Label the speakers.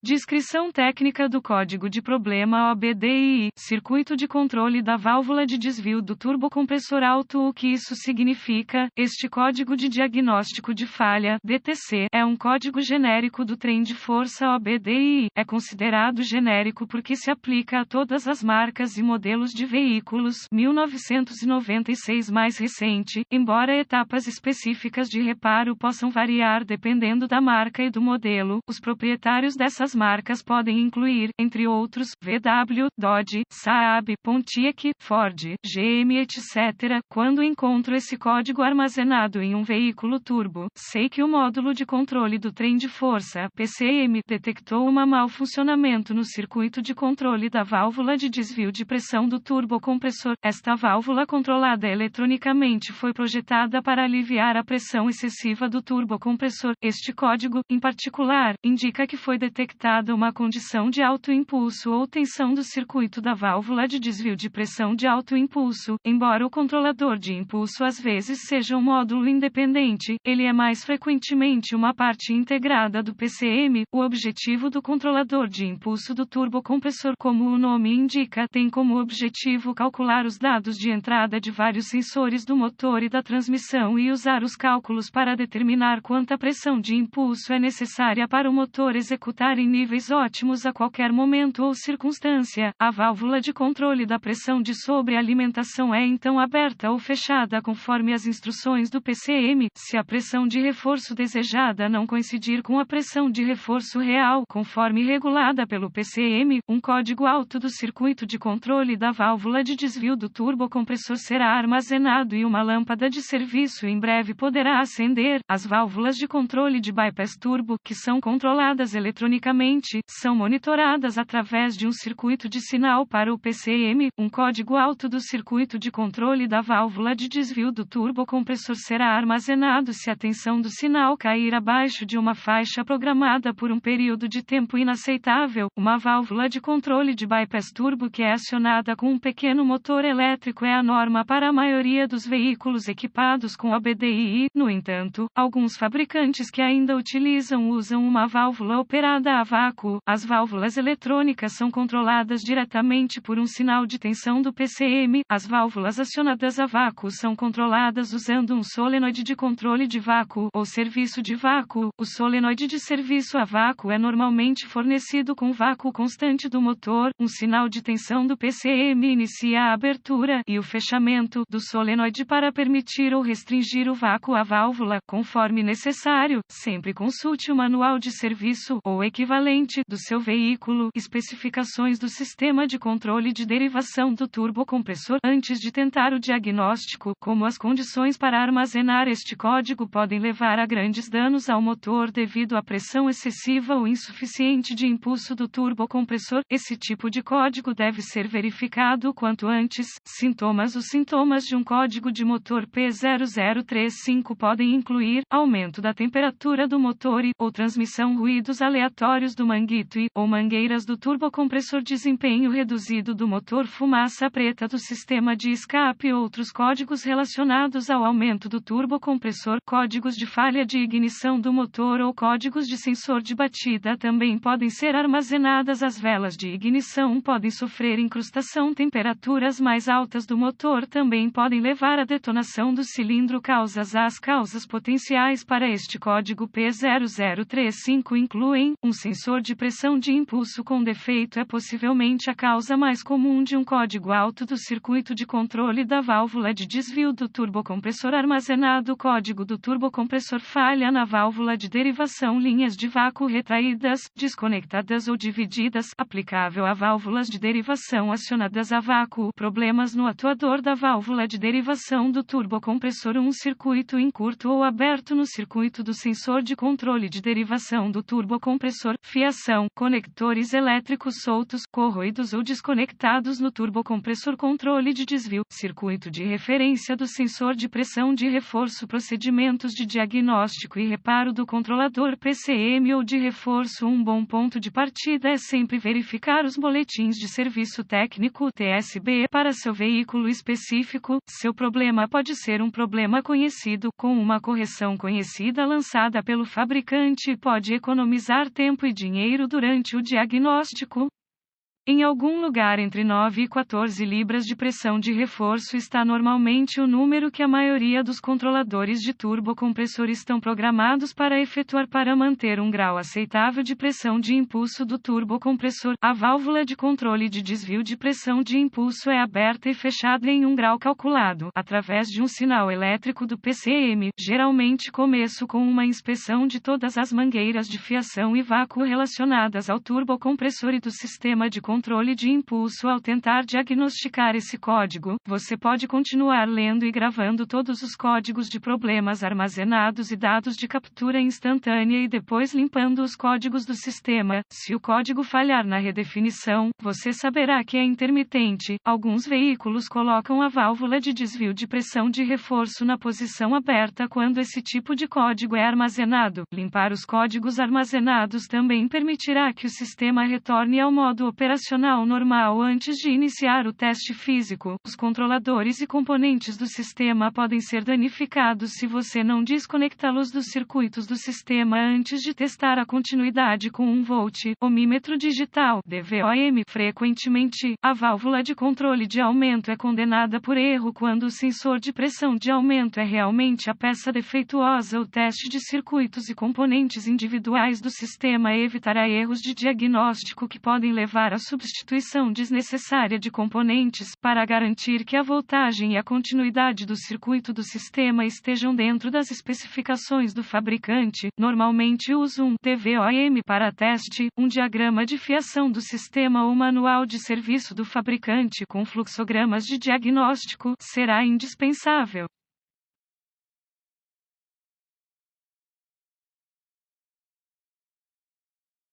Speaker 1: Descrição técnica do código de problema OBDII, circuito de controle da válvula de desvio do turbocompressor alto. O que isso significa? Este código de diagnóstico de falha, DTC, é um código genérico do trem de força OBDII. É considerado genérico porque se aplica a todas as marcas e modelos de veículos. 1996 mais recente, embora etapas específicas de reparo possam variar dependendo da marca e do modelo, os proprietários dessas marcas podem incluir, entre outros, VW, Dodge, Saab, Pontiac, Ford, GM, etc. Quando encontro esse código armazenado em um veículo turbo, sei que o módulo de controle do trem de força, PCM, detectou um mau funcionamento no circuito de controle da válvula de desvio de pressão do turbocompressor. Esta válvula controlada eletronicamente foi projetada para aliviar a pressão excessiva do turbocompressor. Este código, em particular, indica que foi detectada uma condição de alto impulso ou tensão do circuito da válvula de desvio de pressão de alto impulso. Embora o controlador de impulso às vezes seja um módulo independente, ele é mais frequentemente uma parte integrada do PCM. O objetivo do controlador de impulso do turbocompressor, como o nome indica, tem como objetivo calcular os dados de entrada de vários sensores do motor e da transmissão e usar os cálculos para determinar quanta pressão de impulso é necessária para o motor executar em níveis ótimos a qualquer momento ou circunstância. A válvula de controle da pressão de sobrealimentação é então aberta ou fechada conforme as instruções do PCM. Se a pressão de reforço desejada não coincidir com a pressão de reforço real, conforme regulada pelo PCM, um código alto do circuito de controle da válvula de desvio do turbocompressor será armazenado e uma lâmpada de serviço em breve poderá acender. As válvulas de controle de bypass turbo, que são controladas eletronicamente, são monitoradas através de um circuito de sinal para o PCM. Um código alto do circuito de controle da válvula de desvio do turbocompressor será armazenado se a tensão do sinal cair abaixo de uma faixa programada por um período de tempo inaceitável. Uma válvula de controle de bypass turbo que é acionada com um pequeno motor elétrico é a norma para a maioria dos veículos equipados com OBDII. No entanto, alguns fabricantes que ainda usam uma válvula operada a vácuo. As válvulas eletrônicas são controladas diretamente por um sinal de tensão do PCM. As válvulas acionadas a vácuo são controladas usando um solenoide de controle de vácuo ou serviço de vácuo. O solenoide de serviço a vácuo é normalmente fornecido com vácuo constante do motor. Um sinal de tensão do PCM inicia a abertura e o fechamento do solenoide para permitir ou restringir o vácuo à válvula, conforme necessário. Sempre consulte o manual de serviço ou equivalente do seu veículo, especificações do sistema de controle de derivação do turbocompressor antes de tentar o diagnóstico. Como as condições para armazenar este código podem levar a grandes danos ao motor devido à pressão excessiva ou insuficiente de impulso do turbocompressor, esse tipo de código deve ser verificado quanto antes. Sintomas: os sintomas de um código de motor P0035 podem incluir aumento da temperatura do motor ou transmissão, ruídos aleatórios do manguito ou mangueiras do turbocompressor, desempenho reduzido do motor, fumaça preta do sistema de escape. Outros códigos relacionados ao aumento do turbocompressor, códigos de falha de ignição do motor ou códigos de sensor de batida também podem ser armazenadas. As velas de ignição podem sofrer incrustação. Temperaturas mais altas do motor também podem levar à detonação do cilindro. As causas potenciais para este código P0035 incluem um sensor de pressão de impulso com defeito, é possivelmente a causa mais comum de um código alto do circuito de controle da válvula de desvio do turbocompressor armazenado. O código do turbocompressor falha na válvula de derivação, linhas de vácuo retraídas, desconectadas ou divididas, aplicável a válvulas de derivação acionadas a vácuo. Problemas no atuador da válvula de derivação do turbocompressor, um circuito em curto ou aberto no circuito do sensor de controle de derivação do turbocompressor, fiação, conectores elétricos soltos, corroídos ou desconectados no turbocompressor, controle de desvio, circuito de referência do sensor de pressão de reforço, procedimentos de diagnóstico e reparo do controlador PCM ou de reforço. Um bom ponto de partida é sempre verificar os boletins de serviço técnico (TSB) para seu veículo específico. Seu problema pode ser um problema conhecido, com uma correção conhecida lançada pelo fabricante, pode economizar tempo e dinheiro durante o diagnóstico? Em algum lugar entre 9 e 14 libras de pressão de reforço está normalmente o número que a maioria dos controladores de turbocompressor estão programados para efetuar para manter um grau aceitável de pressão de impulso do turbocompressor. A válvula de controle de desvio de pressão de impulso é aberta e fechada em um grau calculado, através de um sinal elétrico do PCM. Geralmente começo com uma inspeção de todas as mangueiras de fiação e vácuo relacionadas ao turbocompressor e do sistema de controle de impulso. Ao tentar diagnosticar esse código, você pode continuar lendo e gravando todos os códigos de problemas armazenados e dados de captura instantânea e depois limpando os códigos do sistema. Se o código falhar na redefinição, você saberá que é intermitente. Alguns veículos colocam a válvula de desvio de pressão de reforço na posição aberta quando esse tipo de código é armazenado. Limpar os códigos armazenados também permitirá que o sistema retorne ao modo operacional normal antes de iniciar o teste físico. Os controladores e componentes do sistema podem ser danificados se você não desconectá-los dos circuitos do sistema antes de testar a continuidade com um voltímetro digital (DVOM). Frequentemente, a válvula de controle de aumento é condenada por erro quando o sensor de pressão de aumento é realmente a peça defeituosa. O teste de circuitos e componentes individuais do sistema evitará erros de diagnóstico que podem levar à substituição desnecessária de componentes. Para garantir que a voltagem e a continuidade do circuito do sistema estejam dentro das especificações do fabricante, normalmente uso um DVOM para teste, um diagrama de fiação do sistema ou manual de serviço do fabricante com fluxogramas de diagnóstico será indispensável.